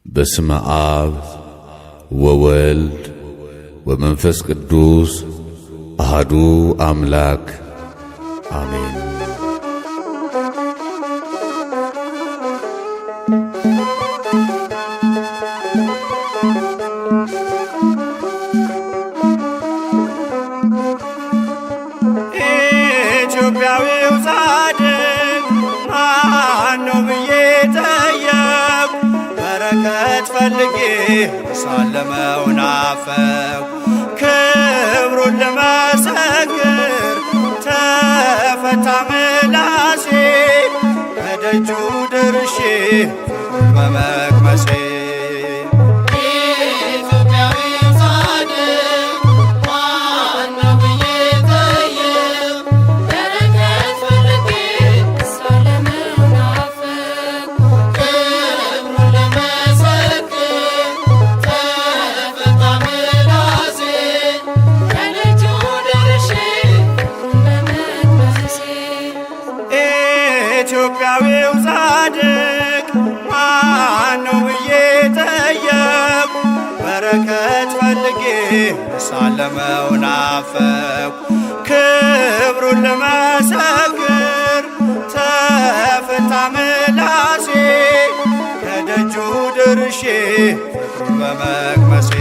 በስመ አብ ወወልድ ወመንፈስ ቅዱስ አሐዱ አምላክ አሜን። ኢትዮጵያዊው ጻድቅ ማነው ብዬ ጠየቅኩ፣ በረከት ፈልጌ ሳለመው ናፈቅኩ። ክብሩን ለመሰክር ተፈታ ምላሴ፣ ከደጁ ደርሼ ፍቅሩን በመቅመሴ። ኢትዮጵያዊው ጻድቅ ማነው ብዬ ጠየቅኩ፣ በረከት ፈልጌ ሳለመው ናፈቅኩ። ክብሩን ለመሰክር ተፈታ ምላሴ፣ ከደጁ ደርሼ ፍቅሩን በመቅመሴ።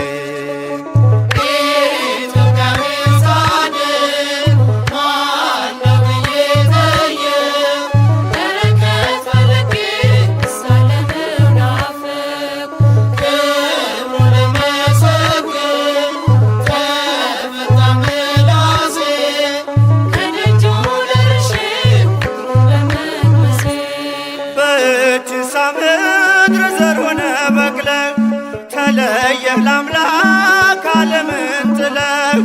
ምድር ዘር ሆነ በቅለህ ተለየህ ለአምላክ ዓለምን ጥለህ፣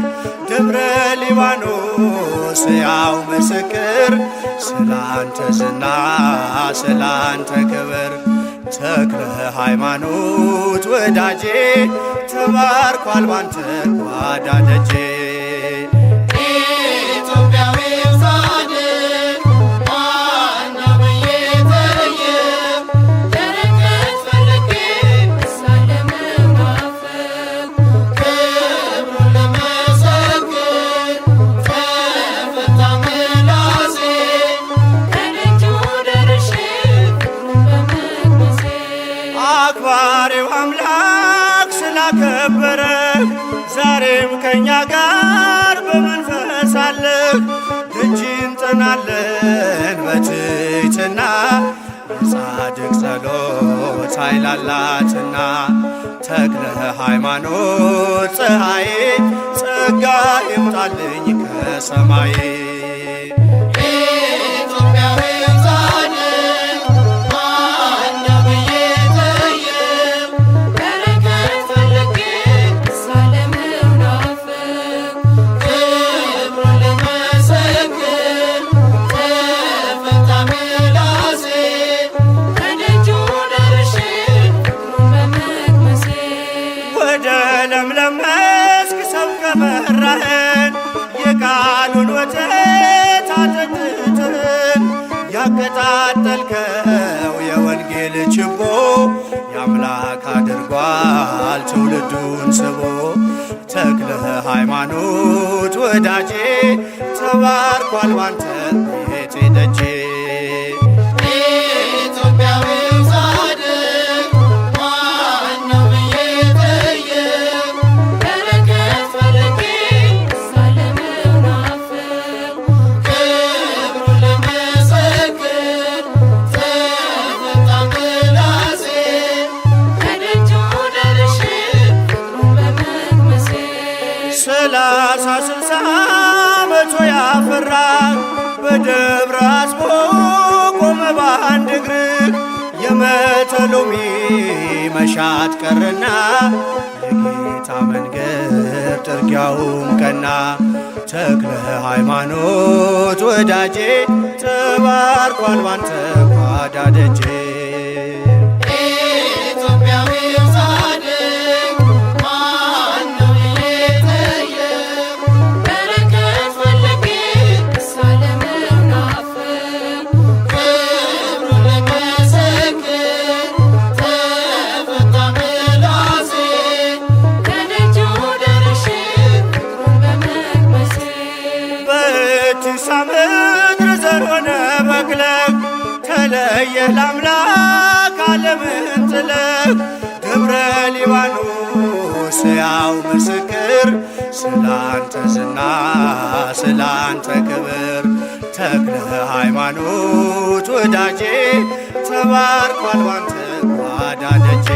ደብረ ሊባኖስ ያው ምስክር ስላንተ ዝና ስላንተ ክብር። ተክለ ሃይማኖት ወዳጄ ተባርኳል ባንተ ጓዳ ደጄ። አክባሪው አምላክ ስላከበረህ ዛሬም ከእኛ ጋር በመንፈስ አለህ። ደጅ እንጠናለን በትሕትና የጻድቅ ጸሎት ኃይል አላትና። ተክለ ሃይማኖት ፀሐዬ ጸጋ ይምጣልኝ ከሰማይ። ለምለም መስክ ሰብከህ መራኸን፣ የቃሉን ወተት አጠጥተን። ያቀጣጠልከው የወንጌል ችቦ የአምላክ አድርጓል ትውልዱን ስቦ። ተክለ ሃይማኖት ወዳጄ ተባርኳል ባንተ ቤቴ ደጄ። ሰላሳ ስልሳ መቶ ያፈራ በደብረ አስቦ ቆመ በአንድ እግር። የመተሎሚ መሻት ቀረና የጌታ መንገድ ጥርጊያውም ቀና። ተክለ ሃይማኖት ወዳጄ ተባርኳል ባንተ ጓዳ ደጄ። Come ተለየህ ለአምላክ ዓለምን ጥለህ ደብረ ሊባኖስ ያው ምስክር ስላንተ ዝና ስላንተ ክብር ተክለ ሃይማኖት ወዳጄ ተባርኳል ባንተ ጓዳ ደጄ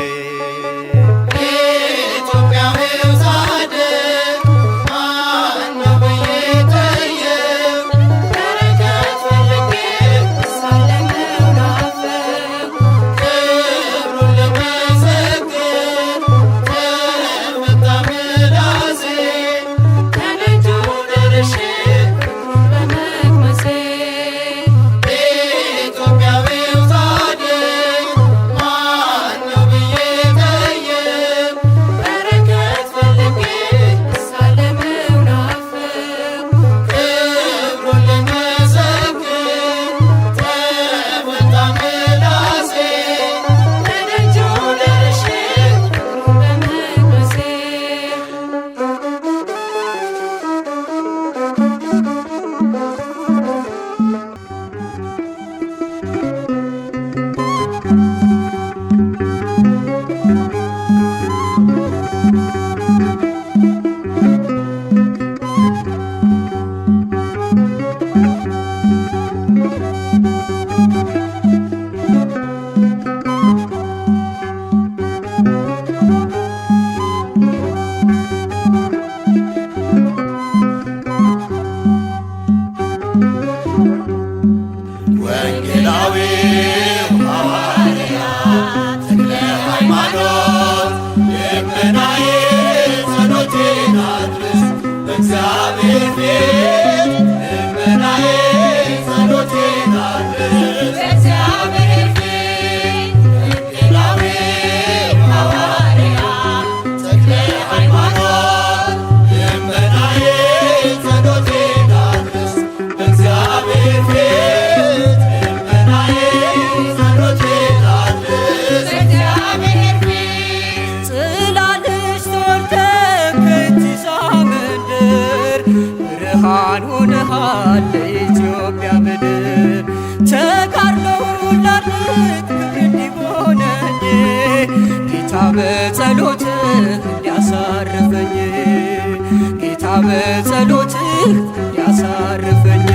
ለኢትዮጵያ ምድር ተጋድሎው ላድርግ ክብር እንዲሆነኝ ጌታ በጸሎትህ እንዲያሳርፈኝ ጌታ በጸሎትህ እንዲያሳርፈኝ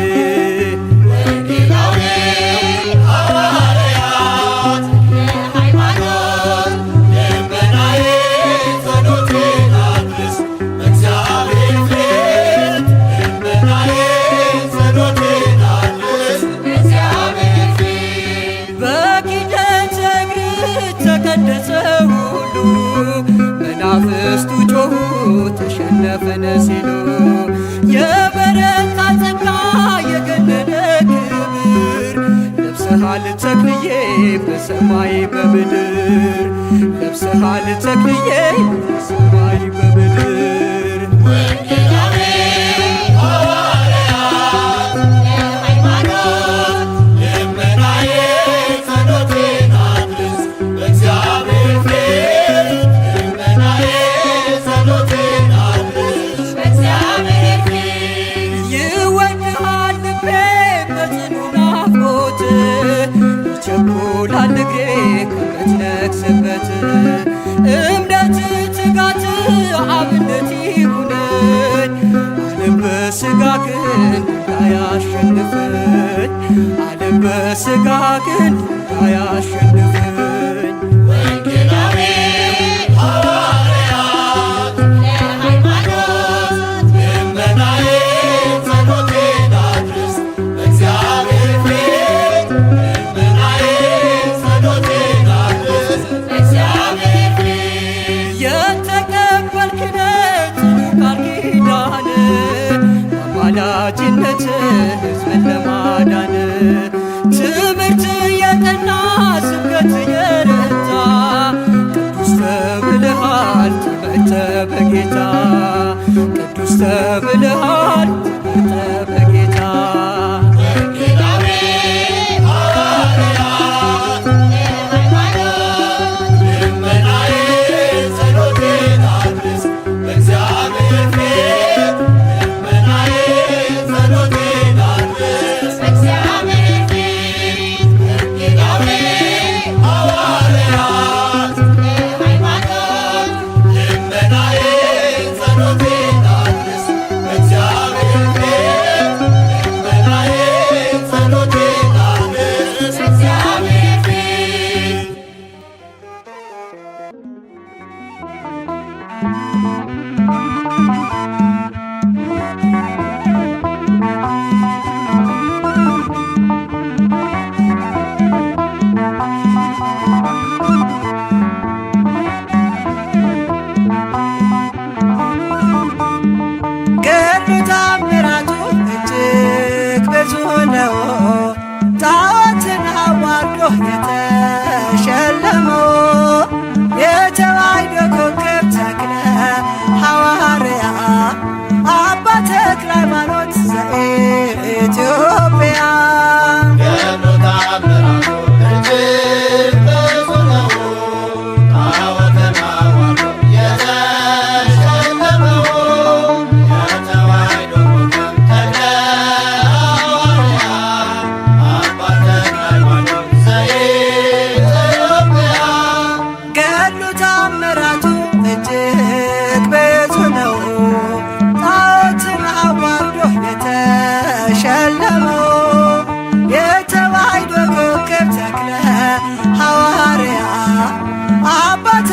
መናፍስቱ ጮኹ ተሸነፍን ሲሉ የበረታ ጸጋ የገነነ ክብር ለብሰሃል ተክልዬ በሰማይ በምድር ለብሰሃል ተክልዬ በሰማይ በምድር ይቸኩላል እግሬ ከምትነግስበት እምነት ትጋት አብነት ይሁነኝ ዓለም በሥጋ ግን እንዳያሸንፈኝ ዓለም በሥጋ ግን እንዳያሸንፈኝ አማላጅነት ሕዝብን ለማዳን ትምህርት የጠና ስብከት የረታ ቅዱስ ተብለሃል ተመርተህ በጌታ ቅዱስ ተብለሃል ተመርተህ በጌታ Yeah.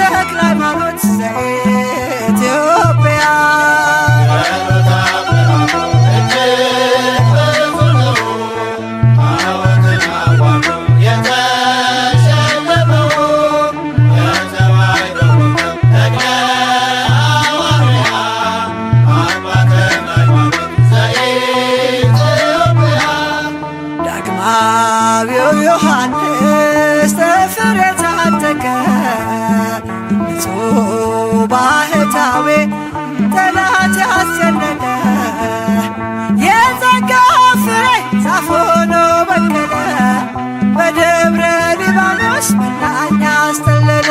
ተክለ ሃይማኖት ዘኢትዮጵያ ዳግማዊው ዮሐንስ ጥፍር የታጠቀ ንጹሕ ባህታዊ ጠላት ያስጨነቀ የጸጋ ፍሬ ዛፍ ሆኖ በቀለ በደብረ ሊባኖስ መናኛ አስተለለ።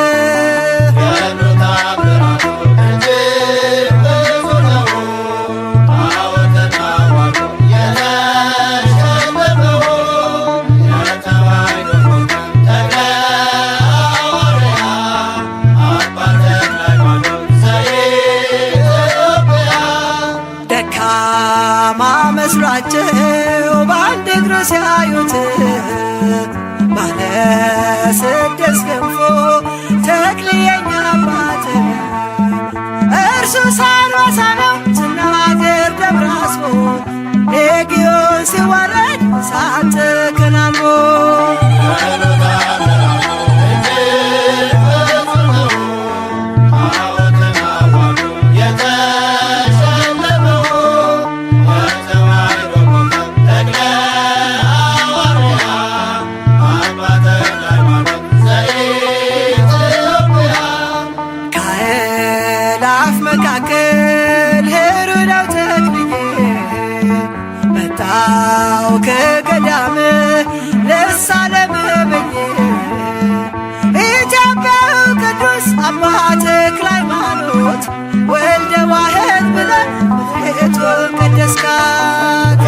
ደካማ መስሏቸው በአንድ እግሩ ሲያዩት ባለ ስድስት ክንፎ ተክልየ የኛ አባት እርሱ ሳንዋሳ ነው ስናገር ደብረ አስቦ ሌጊዮን ሲዋረድ እሳት ተከናንቦ መካከል ሄሮዳው ተክልዬ መጣው ከገዳም ልሳለም ብዬ ኢትዮጵያዊ ቅዱስ አባ ተክለ ሃይማኖት ወልደ ዋሕድ ብለህ ምድሪቱን ቀደስካት።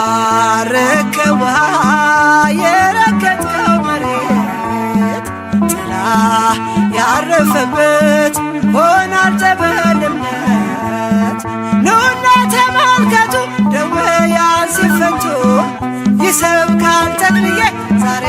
የባረከው የረገጥከው መሬት ጥላ ያረፈበት ሆኗል ጸበልነት። ኑና ተመልከቱ ደዌያን ሲፈቱ ይሰብካል ተክልዬ ዛሬ